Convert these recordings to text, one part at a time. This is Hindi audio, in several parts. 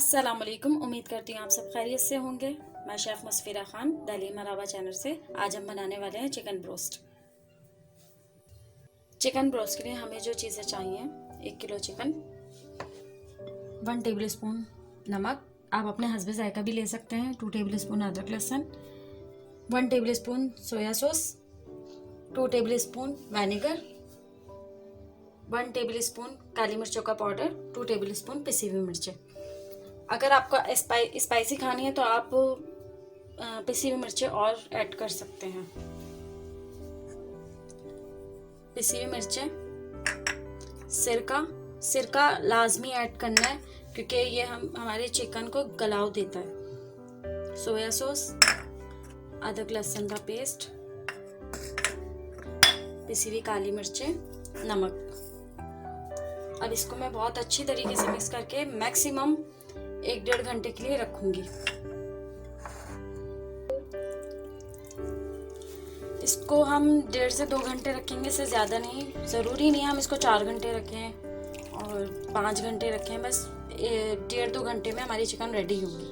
अस्सलाम वालेकुम। उम्मीद करती हूँ आप सब खैरियत से होंगे। मैं शेफ़ मुस्फिरा खान दिल्ली मरावा चैनल से। आज हम बनाने वाले हैं चिकन ब्रोस्ट। चिकन ब्रोस्ट के लिए हमें जो चीज़ें चाहिए, 1 किलो चिकन, 1 टेबल स्पून नमक, आप अपने हस्बे जायका भी ले सकते हैं, 2 टेबल स्पून अदरक लहसुन, 1 tablespoon soya sauce, 2 tablespoon vinegar, 1 tablespoon काली मिर्चों का पाउडर, 2 टेबल स्पून पिसी हुई मिर्चें। अगर आपको स्पाइसी खानी है तो आप पिसी हुई मिर्चें और ऐड कर सकते हैं। पिसी हुई मिर्चें, सिरका लाजमी ऐड करना है क्योंकि ये हमारे चिकन को गलाव देता है। सोया सॉस, अदरक लहसुन का पेस्ट, पिसी हुई काली मिर्चें, नमक। अब इसको मैं बहुत अच्छी तरीके से मिक्स करके मैक्सिमम 1-1.5 घंटे के लिए रखूंगी। इसको हम 1.5 से 2 घंटे रखेंगे, इससे ज़्यादा नहीं। ज़रूरी नहीं है हम इसको 4 घंटे रखें और 5 घंटे रखें, बस 1.5-2 घंटे में हमारी चिकन रेडी होगी।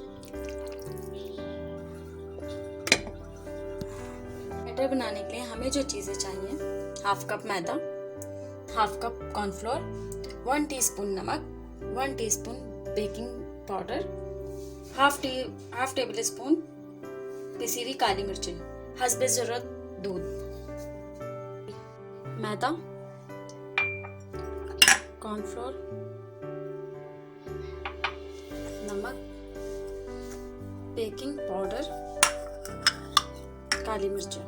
बैटर बनाने के लिए हमें जो चीज़ें चाहिए, 1/2 कप मैदा, 1/2 कप कॉर्नफ्लोर, 1 टीस्पून नमक, 1 teaspoon baking powder, half table spoon पिसी हुई काली मिर्चें, हस्बे ज़रूरत दूध। मैदा, कॉर्नफ्लोर, नमक, बेकिंग पाउडर, काली मिर्चें।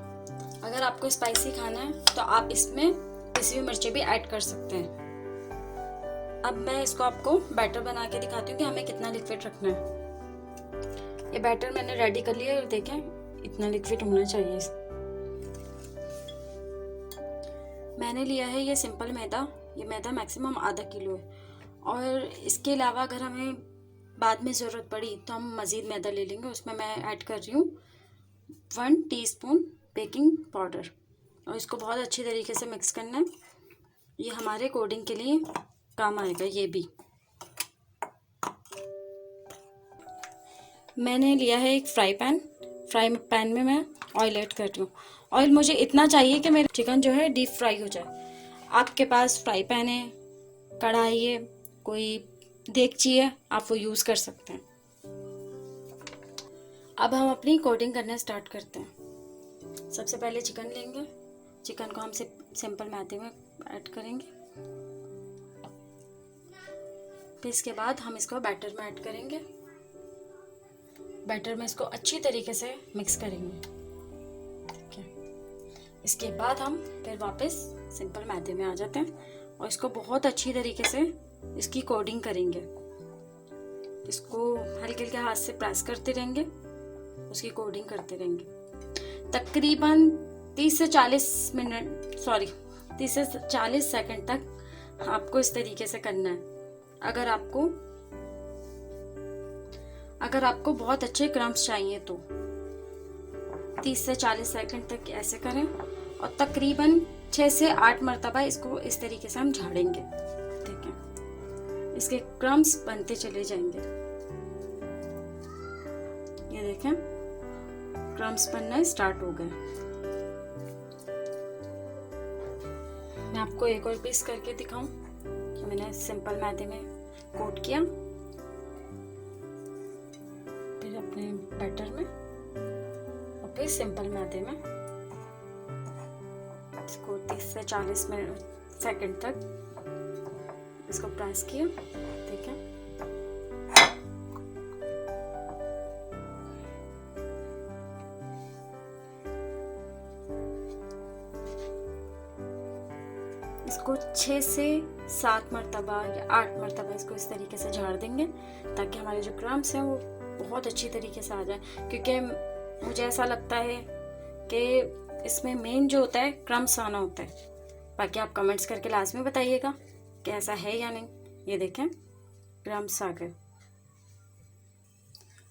अगर आपको स्पाइसी खाना है तो आप इसमें पिसी हुई मिर्चें भी ऐड कर सकते हैं। अब मैं इसको आपको बैटर बना के दिखाती हूँ कि हमें कितना लिक्विड रखना है। ये बैटर मैंने रेडी कर लिया है, देखें इतना लिक्विड होना चाहिए। मैंने लिया है ये सिंपल मैदा, ये मैदा मैक्सिमम आधा किलो है। और इसके अलावा अगर हमें बाद में ज़रूरत पड़ी तो हम मज़ीद मैदा ले लेंगे। उसमें मैं ऐड कर रही हूँ 1 टीस्पून बेकिंग पाउडर और इसको बहुत अच्छी तरीके से मिक्स करना है। ये हमारे कोडिंग के लिए काम आएगा। ये भी मैंने लिया है एक फ्राई पैन में मैं ऑयल ऐड कर रही हूँ। ऑयल मुझे इतना चाहिए कि मेरा चिकन जो है डीप फ्राई हो जाए। आपके पास फ्राई पैन है, कढ़ाई है, कोई देगची है, आप वो यूज़ कर सकते हैं। अब हम अपनी कोटिंग करना स्टार्ट करते हैं। सबसे पहले चिकन लेंगे, चिकन को हम सिंपल मैदे में ऐड करेंगे, फिर इसके बाद हम इसको बैटर में ऐड करेंगे। बैटर में इसको अच्छी तरीके से मिक्स करेंगे, ठीक है। इसके बाद हम फिर वापस सिंपल मैदे में आ जाते हैं और इसको बहुत अच्छी तरीके से इसकी कोटिंग करेंगे। इसको हल्के हल्के हाथ से प्रेस करते रहेंगे, उसकी कोटिंग करते रहेंगे। तकरीबन 30 से 40 सेकंड तक आपको इस तरीके से करना है। अगर आपको बहुत अच्छे क्रम्स चाहिए तो 30 से 40 सेकंड तक ऐसे करें और तकरीबन 6 से 8 मरतबा इसको इस तरीके से हम झाड़ेंगे, ठीक है। इसके क्रम्स बनते चले जाएंगे। ये देखें क्रम्स बनना स्टार्ट हो गए। मैं आपको एक और पीस करके दिखाऊं कि मैंने सिंपल मैदे में कोट किया, फिर अपने बैटर में और फिर सिंपल मैदे में इसको 30 से 40 सेकंड तक इसको प्रेस किया, ठीक है। इसको 6 से 7 मरतबा या 8 मरतबा इसको इस तरीके से झाड़ देंगे ताकि हमारे जो क्रम्स हैं वो बहुत अच्छी तरीके से आ जाए। क्योंकि मुझे ऐसा लगता है कि इसमें मेन जो होता है क्रम्स आना होता है। बाकी आप कमेंट्स करके लाजमी बताइएगा कि ऐसा है या नहीं। ये देखें क्रम्स आ गए।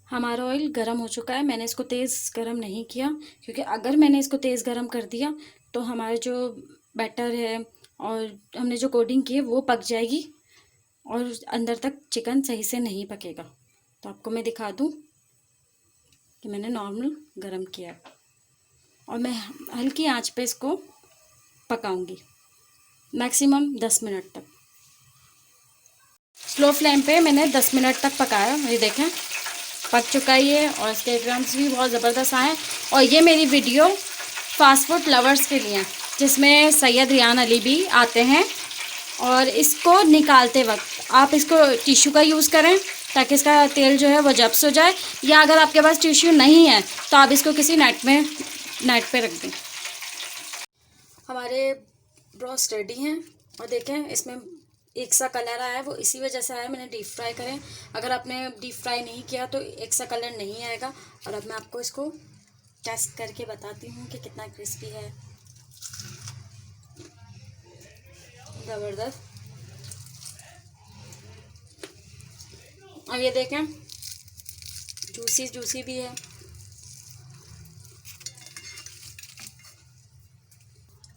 हमारा ऑयल गर्म हो चुका है। मैंने इसको तेज़ गर्म नहीं किया क्योंकि अगर मैंने इसको तेज़ गर्म कर दिया तो हमारे जो बैटर है और हमने जो कोटिंग की है वो पक जाएगी और अंदर तक चिकन सही से नहीं पकेगा। तो आपको मैं दिखा दूँ कि मैंने नॉर्मल गरम किया और मैं हल्की आंच पे इसको पकाऊंगी मैक्सिमम 10 मिनट तक। स्लो फ्लेम पे मैंने 10 मिनट तक पकाया। ये देखें पक चुका है ये और इसके क्रम्स भी बहुत ज़बरदस्त आए। और ये मेरी वीडियो फास्ट फूड लवर्स के लिए जिसमें सैयद रियान अली भी आते हैं। और इसको निकालते वक्त आप इसको टिश्यू का यूज़ करें ताकि इसका तेल जो है वो जब्स हो जाए, या अगर आपके पास टिश्यू नहीं है तो आप इसको किसी नेट पे रख दें। हमारे ब्रोस्ट रेडी हैं और देखें इसमें एक सा कलर आया है, वो इसी वजह से आया, मैंने डीप फ्राई करें। अगर आपने डीप फ्राई नहीं किया तो एक सा कलर नहीं आएगा। और अब मैं आपको इसको टेस्ट करके बताती हूँ कि कितना क्रिस्पी है। ज़बरदस्त। और ये देखें जूसी भी है।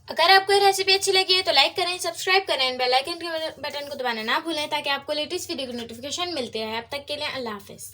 अगर आपको ये रेसिपी अच्छी लगी है तो लाइक करें, सब्सक्राइब करें, बेल आइकन के बटन को दबाना ना भूलें ताकि आपको लेटेस्ट वीडियो की नोटिफिकेशन मिलती है। अब तक के लिए अल्लाह हाफिज़।